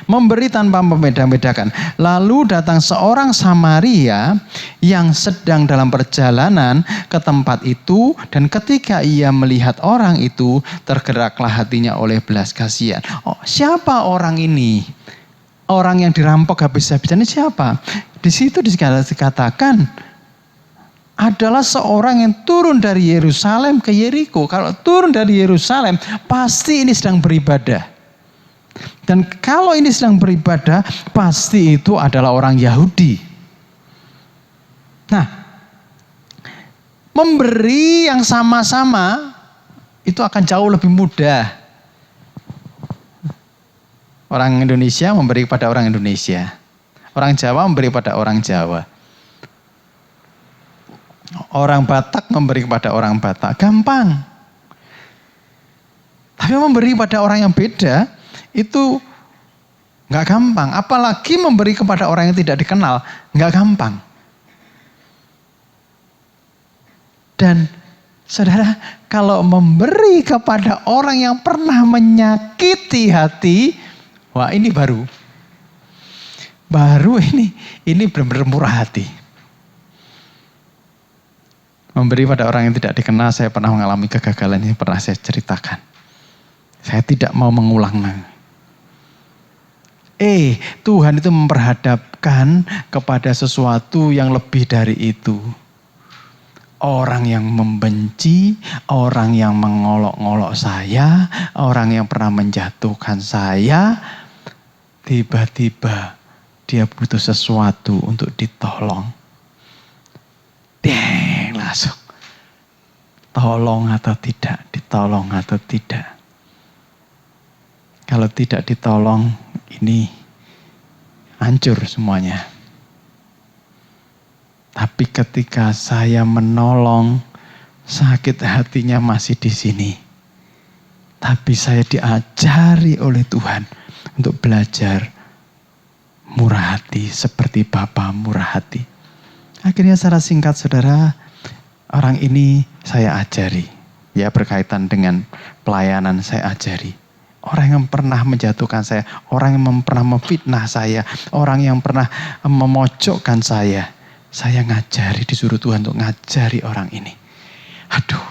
Memberi tanpa membeda-bedakan. Lalu datang seorang Samaria yang sedang dalam perjalanan ke tempat itu, dan ketika ia melihat orang itu, tergeraklah hatinya oleh belas kasihan. Oh, siapa orang ini? Orang yang dirampok habis-habisan ini siapa? Di situ dikatakan adalah seorang yang turun dari Yerusalem ke Yeriko. Kalau turun dari Yerusalem, pasti ini sedang beribadah. Dan kalau ini sedang beribadah, pasti itu adalah orang Yahudi. Nah, memberi yang sama-sama itu akan jauh lebih mudah. Orang Indonesia memberi pada orang Indonesia. Orang Jawa memberi pada orang Jawa. Orang Batak memberi kepada orang Batak, gampang. Tapi memberi pada orang yang beda, itu nggak gampang. Apalagi memberi kepada orang yang tidak dikenal, nggak gampang. Dan saudara, kalau memberi kepada orang yang pernah menyakiti hati, wah ini baru ini benar-benar murah hati. Memberi pada orang yang tidak dikenal, saya pernah mengalami kegagalan ini, pernah saya ceritakan. Saya tidak mau mengulang. Tuhan itu memperhadapkan kepada sesuatu yang lebih dari itu. Orang yang membenci, orang yang mengolok-ngolok saya, orang yang pernah menjatuhkan saya, tiba-tiba dia butuh sesuatu untuk ditolong. Langsung. Tolong atau tidak, ditolong atau tidak. Kalau tidak ditolong, ini hancur semuanya. Tapi ketika saya menolong, sakit hatinya masih di sini. Tapi saya diajari oleh Tuhan untuk belajar murah hati seperti Bapa murah hati. Akhirnya secara singkat saudara, orang ini saya ajari. Ya berkaitan dengan pelayanan saya ajari. Orang yang pernah menjatuhkan saya, orang yang pernah memfitnah saya, orang yang pernah memojokkan saya ngajari, disuruh Tuhan untuk ngajari orang ini. Aduh,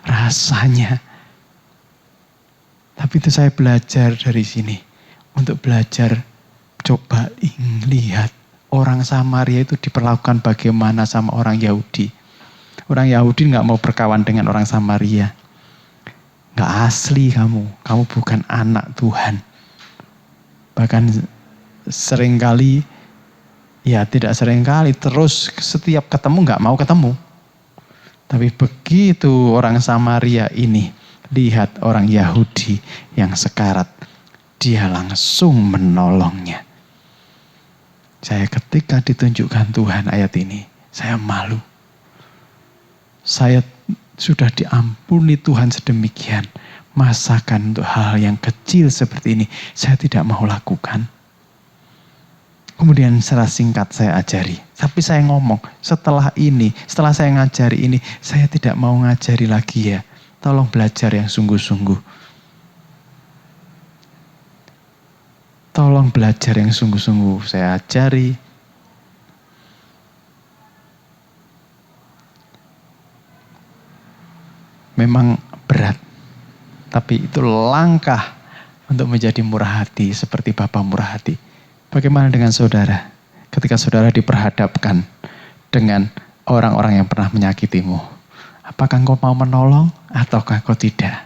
rasanya. Tapi itu saya belajar dari sini. Untuk belajar, coba lihat. Orang Samaria itu diperlakukan bagaimana sama orang Yahudi. Orang Yahudi gak mau berkawan dengan orang Samaria. Gak asli kamu bukan anak Tuhan. Bahkan seringkali, ya tidak seringkali, terus setiap ketemu gak mau ketemu. Tapi begitu orang Samaria ini lihat orang Yahudi yang sekarat, dia langsung menolongnya. Saya ketika ditunjukkan Tuhan ayat ini, saya malu. Saya sudah diampuni Tuhan sedemikian. Masakan untuk hal yang kecil seperti ini, saya tidak mau lakukan. Kemudian secara singkat saya ajari. Tapi saya ngomong, setelah saya ngajari ini, saya tidak mau ngajari lagi ya. Tolong belajar yang sungguh-sungguh. Tolong belajar yang sungguh-sungguh. Saya ajari. Memang berat. Tapi itu langkah untuk menjadi murah hati seperti Bapa murah hati. Bagaimana dengan saudara? Ketika saudara diperhadapkan dengan orang-orang yang pernah menyakitimu. Apakah engkau mau menolong ataukah engkau tidak?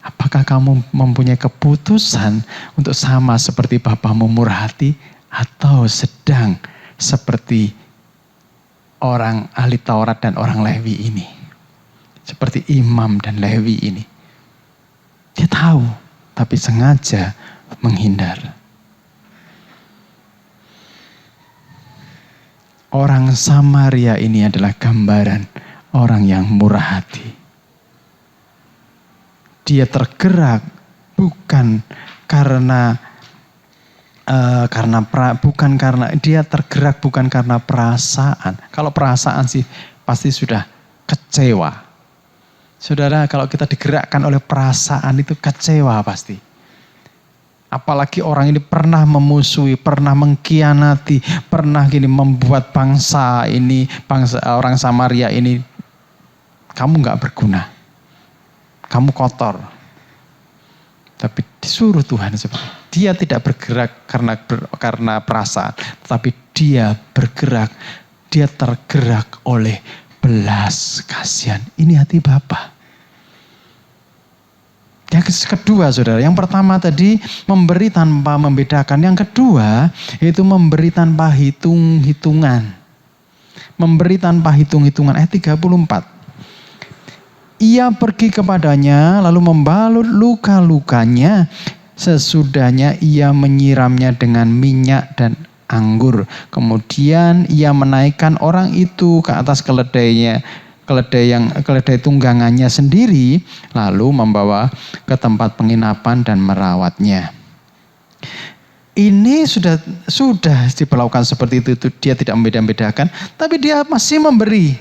Apakah kamu mempunyai keputusan untuk sama seperti Bapamu murah hati atau sedang seperti orang ahli Taurat dan orang Lewi ini? Seperti imam dan Lewi ini. Dia tahu, tapi sengaja menghindar. Orang Samaria ini adalah gambaran orang yang murah hati. Dia tergerak bukan karena dia tergerak bukan karena perasaan. Kalau perasaan sih pasti sudah kecewa. Saudara, kalau kita digerakkan oleh perasaan itu kecewa pasti. Apalagi orang ini pernah memusuhi, pernah mengkhianati, pernah membuat bangsa orang Samaria ini, kamu gak berguna. Kamu kotor. Tapi disuruh Tuhan seperti dia tidak bergerak karena perasaan, tetapi dia bergerak, dia tergerak oleh belas kasihan. Ini hati Bapa. Yang kedua saudara, yang pertama tadi memberi tanpa membedakan. Yang kedua yaitu memberi tanpa hitung-hitungan. Memberi tanpa hitung-hitungan. Ayat 34. Ia pergi kepadanya lalu membalut luka-lukanya. Sesudahnya ia menyiramnya dengan minyak dan anggur. Kemudian ia menaikkan orang itu ke atas keledainya, keledai tunggangannya sendiri, lalu membawa ke tempat penginapan dan merawatnya. Ini sudah diperlakukan seperti itu. Dia tidak membeda-bedakan, tapi dia masih memberi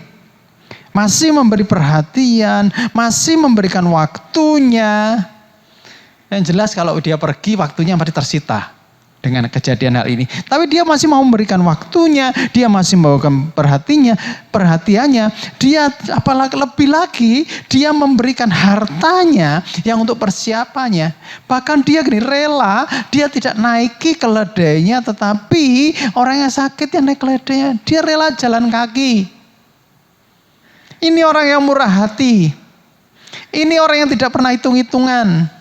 perhatian, masih memberikan waktunya. Yang jelas kalau dia pergi, waktunya pasti tersita dengan kejadian hal ini. Tapi dia masih mau memberikan waktunya, dia masih memberikan perhatiannya. Dia apalagi lebih lagi, dia memberikan hartanya yang untuk persiapannya. Bahkan dia rela, dia tidak naiki keledainya, tetapi orang yang sakit yang naik keledainya, dia rela jalan kaki. Ini orang yang murah hati. Ini orang yang tidak pernah hitung-hitungan.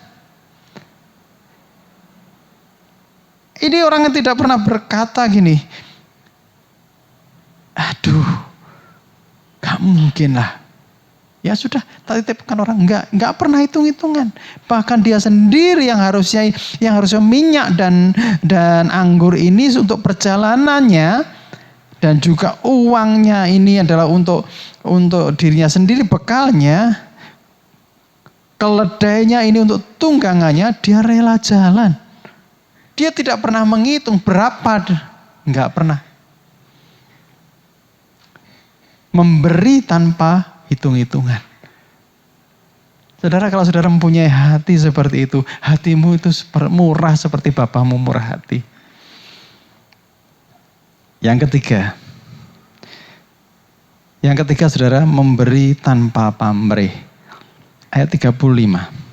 Ini orang yang tidak pernah berkata gini, aduh, gak mungkin lah. Ya sudah, titipkan orang. Enggak pernah hitung-hitungan. Bahkan dia sendiri yang harusnya minyak dan anggur ini untuk perjalanannya, dan juga uangnya ini adalah untuk dirinya sendiri, bekalnya, keledainya ini untuk tunggangannya, dia rela jalan. Dia tidak pernah menghitung berapa, enggak pernah. Memberi tanpa hitung-hitungan. Saudara, kalau saudara mempunyai hati seperti itu, hatimu itu murah seperti Bapamu murah hati. Yang ketiga saudara, memberi tanpa pamrih. Ayat 35.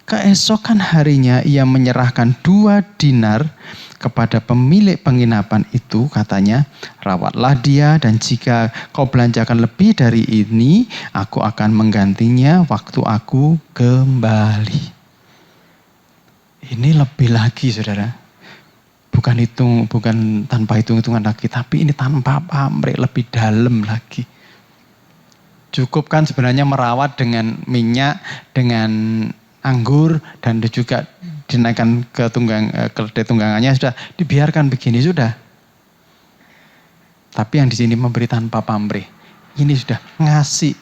Keesokan harinya ia menyerahkan 2 dinar kepada pemilik penginapan itu, katanya, rawatlah dia dan jika kau belanjakan lebih dari ini, aku akan menggantinya waktu aku kembali. Ini lebih lagi saudara. Bukan tanpa hitung-hitungan lagi, tapi ini tanpa pamrih, lebih dalam lagi. Cukup kan sebenarnya merawat dengan minyak, dengan anggur, dan juga dinaikkan ke keledai tunggangannya, sudah dibiarkan begini sudah. Tapi yang di sini memberi tanpa pamrih. Ini sudah ngasih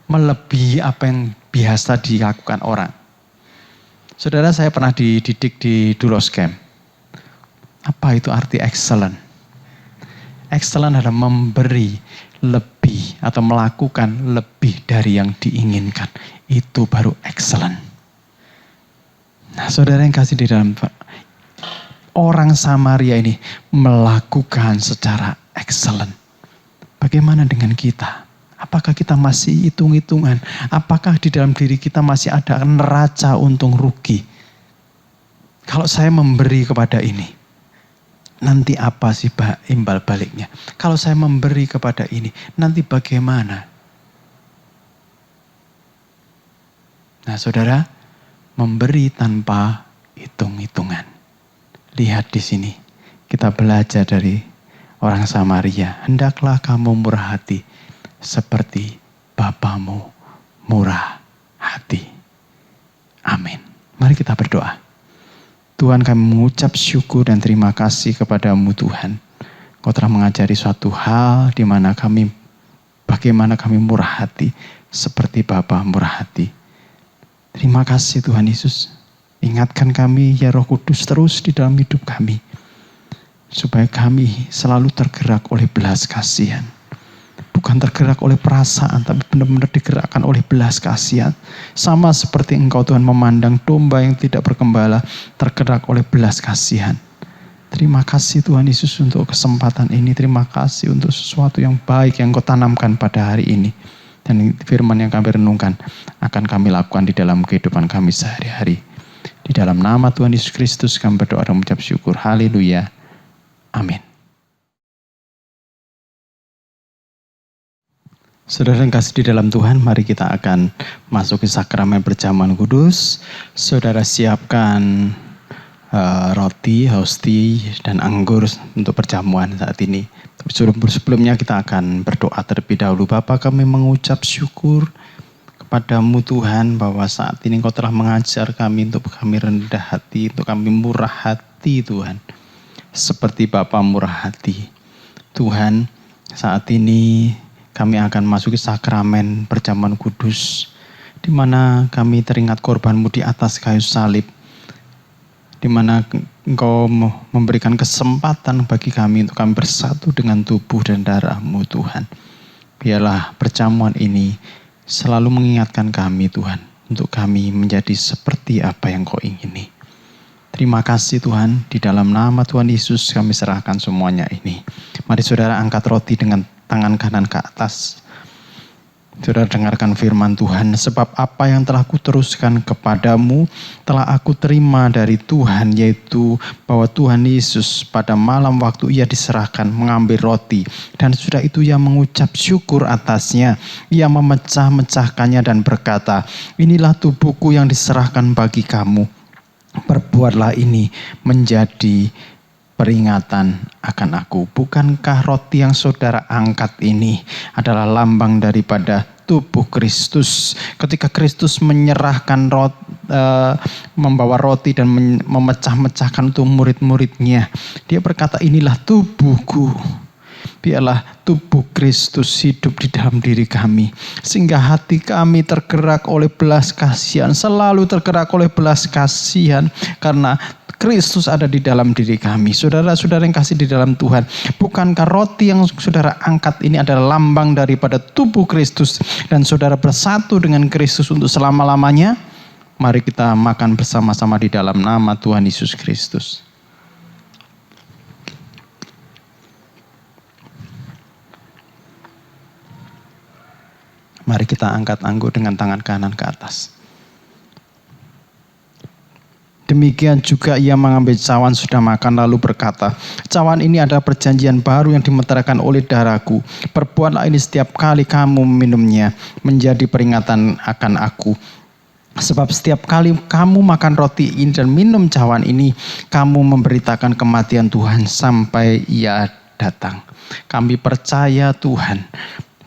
melebihi apa yang biasa dilakukan orang. Saudara, saya pernah dididik di Dulos Camp. Apa itu arti excellent? Excellent adalah memberi lebih atau melakukan lebih dari yang diinginkan. Itu baru excellent. Nah, saudara yang kasih di dalam, orang Samaria ini melakukan secara excellent. Bagaimana dengan kita? Apakah kita masih hitung-hitungan? Apakah di dalam diri kita masih ada neraca untung rugi? Kalau saya memberi kepada ini, nanti apa sih imbal baliknya? Kalau saya memberi kepada ini, nanti bagaimana? Nah saudara, memberi tanpa hitung-hitungan. Lihat di sini, kita belajar dari orang Samaria. Hendaklah kamu murah hati seperti Bapamu murah hati. Amin. Mari kita berdoa. Tuhan, kami mengucap syukur dan terima kasih kepadamu Tuhan. Kau telah mengajari suatu hal di mana bagaimana kami murah hati seperti Bapa murah hati. Terima kasih Tuhan Yesus. Ingatkan kami ya Roh Kudus terus di dalam hidup kami. Supaya kami selalu tergerak oleh belas kasihan. Bukan tergerak oleh perasaan, tapi benar-benar digerakkan oleh belas kasihan. Sama seperti Engkau Tuhan memandang domba yang tidak bergembala, tergerak oleh belas kasihan. Terima kasih Tuhan Yesus untuk kesempatan ini. Terima kasih untuk sesuatu yang baik yang Engkau tanamkan pada hari ini. Dan firman yang kami renungkan akan kami lakukan di dalam kehidupan kami sehari-hari. Di dalam nama Tuhan Yesus Kristus kami berdoa dan mengucap syukur. Haleluya. Amin. Saudara yang kasih di dalam Tuhan, mari kita akan masuk ke sakramen perjamuan kudus. Saudara siapkan roti, hosti, dan anggur untuk perjamuan saat ini. Sebelumnya kita akan berdoa terlebih dahulu. Bapa, kami mengucap syukur kepadamu Tuhan bahwa saat ini Engkau telah mengajar kami untuk kami rendah hati, untuk kami murah hati Tuhan. seperti Bapa murah hati. Tuhan, saat ini kami akan masuki sakramen perjamuan kudus, di mana kami teringat korban-Mu di atas kayu salib, di mana Engkau memberikan kesempatan bagi kami untuk kami bersatu dengan tubuh dan darah-Mu, Tuhan. Biarlah perjamuan ini selalu mengingatkan kami, Tuhan, untuk kami menjadi seperti apa yang Kau ingini. Terima kasih Tuhan, di dalam nama Tuhan Yesus kami serahkan semuanya ini. Mari saudara angkat roti dengan tangan kanan ke atas. Saudara dengarkan firman Tuhan, sebab apa yang telah kuteruskan kepadamu telah aku terima dari Tuhan, yaitu bahwa Tuhan Yesus pada malam waktu ia diserahkan mengambil roti, dan sudah itu ia mengucap syukur atasnya, ia memecah-mecahkannya dan berkata, inilah tubuhku yang diserahkan bagi kamu, perbuatlah ini menjadi peringatan akan aku. Bukankah roti yang saudara angkat ini adalah lambang daripada tubuh Kristus? Ketika Kristus menyerahkan membawa roti dan memecah-mecahkan untuk murid-muridnya, dia berkata, inilah tubuhku. Biarlah tubuh Kristus hidup di dalam diri kami, sehingga hati kami tergerak oleh belas kasihan, selalu tergerak oleh belas kasihan, karena Kristus ada di dalam diri kami. Saudara-saudara yang kasih di dalam Tuhan, bukankah roti yang saudara angkat ini adalah lambang daripada tubuh Kristus, dan saudara bersatu dengan Kristus untuk selama-lamanya? Mari kita makan bersama-sama di dalam nama Tuhan Yesus Kristus. Mari kita angkat anggur dengan tangan kanan ke atas. Demikian juga ia mengambil cawan sudah makan lalu berkata, cawan ini adalah perjanjian baru yang dimeteraikan oleh darahku. Perbuatlah ini setiap kali kamu meminumnya menjadi peringatan akan aku. Sebab setiap kali kamu makan roti ini dan minum cawan ini, kamu memberitakan kematian Tuhan sampai ia datang. Kami percaya Tuhan,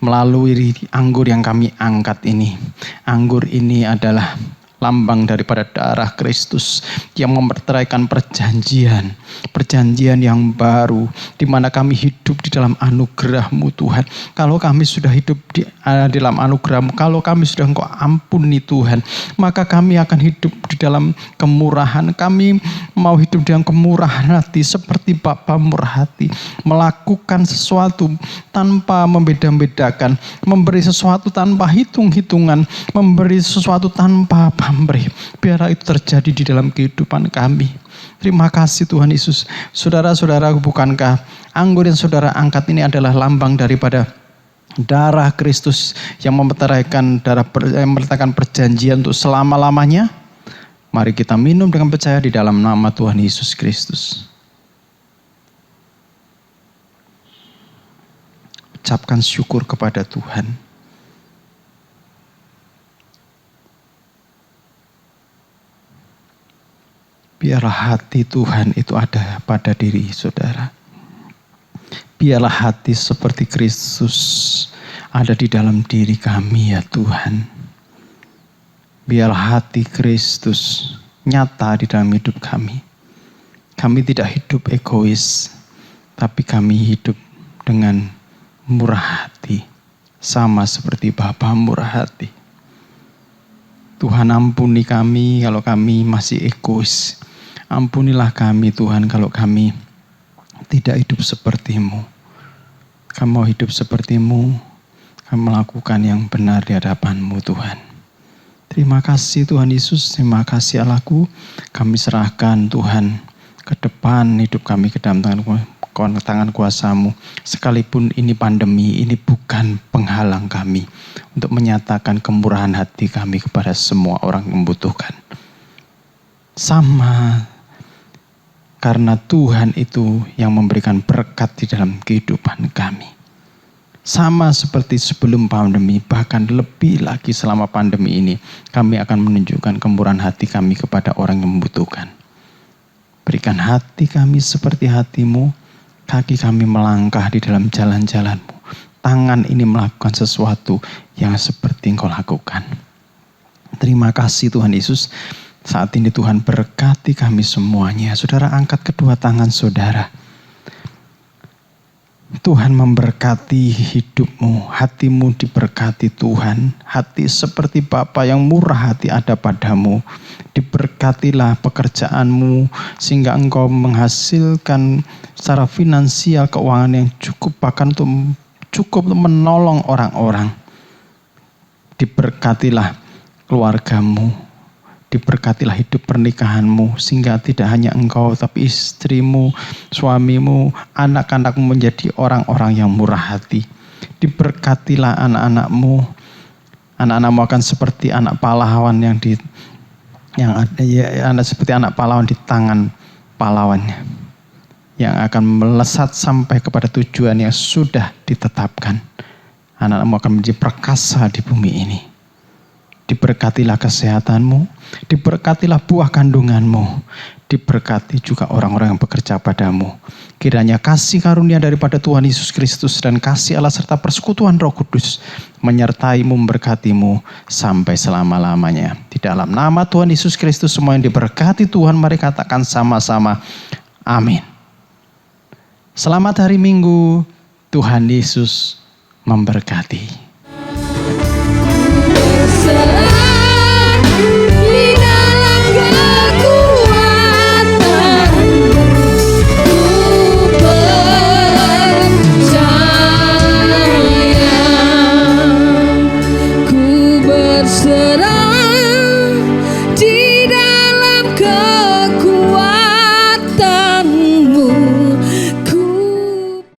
melalui anggur yang kami angkat ini, anggur ini adalah lambang daripada darah Kristus yang memeteraikan perjanjian yang baru, di mana kami hidup di dalam anugerah-Mu Tuhan. Kalau kami sudah hidup di dalam anugerah-Mu, kalau kami sudah Engkau ampuni Tuhan, maka kami akan hidup di dalam kemurahan. Kami mau hidup dengan kemurahan hati seperti Bapa murah hati, melakukan sesuatu tanpa membeda-bedakan, memberi sesuatu tanpa hitung-hitungan, memberi sesuatu tanpa pamrih. Biarlah itu terjadi di dalam kehidupan kami. Terima kasih Tuhan Yesus. Saudara-saudara, bukankah anggur yang saudara angkat ini adalah lambang daripada darah Kristus yang memeteraikan perjanjian untuk selama-lamanya? Mari kita minum dengan percaya di dalam nama Tuhan Yesus Kristus. Ucapkan syukur kepada Tuhan. Biarlah hati Tuhan itu ada pada diri saudara. Biarlah hati seperti Kristus ada di dalam diri kami ya Tuhan. Biarlah hati Kristus nyata di dalam hidup kami. Kami tidak hidup egois, tapi kami hidup dengan murah hati. Sama seperti Bapa murah hati. Tuhan, ampuni kami kalau kami masih egois. Ampunilah kami Tuhan kalau kami tidak hidup seperti-Mu. Kami mau hidup seperti-Mu, kami melakukan yang benar di hadapan-Mu Tuhan. Terima kasih Tuhan Yesus, terima kasih Allahku. Kami serahkan Tuhan ke depan hidup kami ke dalam tangan kuasa-Mu. Sekalipun ini pandemi, ini bukan penghalang kami untuk menyatakan kemurahan hati kami kepada semua orang yang membutuhkan. Sama, karena Tuhan itu yang memberikan berkat di dalam kehidupan kami. Sama seperti sebelum pandemi, bahkan lebih lagi selama pandemi ini, kami akan menunjukkan kemurahan hati kami kepada orang yang membutuhkan. Berikan hati kami seperti hati-Mu, kaki kami melangkah di dalam jalan-jalan-Mu. Tangan ini melakukan sesuatu yang seperti Engkau lakukan. Terima kasih Tuhan Yesus. Saat ini Tuhan berkati kami semuanya. Saudara angkat kedua tangan saudara. Tuhan memberkati hidupmu, hatimu diberkati Tuhan. Hati seperti Bapa yang murah hati ada padamu. Diberkatilah pekerjaanmu sehingga engkau menghasilkan secara finansial keuangan yang cukup, bahkan untuk cukup menolong orang-orang. Diberkatilah keluargamu, diberkatilah hidup pernikahanmu sehingga tidak hanya engkau tapi istrimu, suamimu, anak-anakmu menjadi orang-orang yang murah hati. Diberkatilah anak-anakmu. Anak-anakmu akan seperti anak pahlawan seperti anak pahlawan di tangan pahlawannya, yang akan melesat sampai kepada tujuan yang sudah ditetapkan. Anak-anakmu akan menjadi perkasa di bumi ini. Diberkatilah kesehatanmu, diberkatilah buah kandunganmu, diberkati juga orang-orang yang bekerja padamu. Kiranya kasih karunia daripada Tuhan Yesus Kristus dan kasih Allah serta persekutuan Roh Kudus menyertaimu, memberkatimu sampai selama-lamanya. Di dalam nama Tuhan Yesus Kristus semua yang diberkati Tuhan, mari katakan sama-sama, amin. Selamat hari Minggu, Tuhan Yesus memberkati.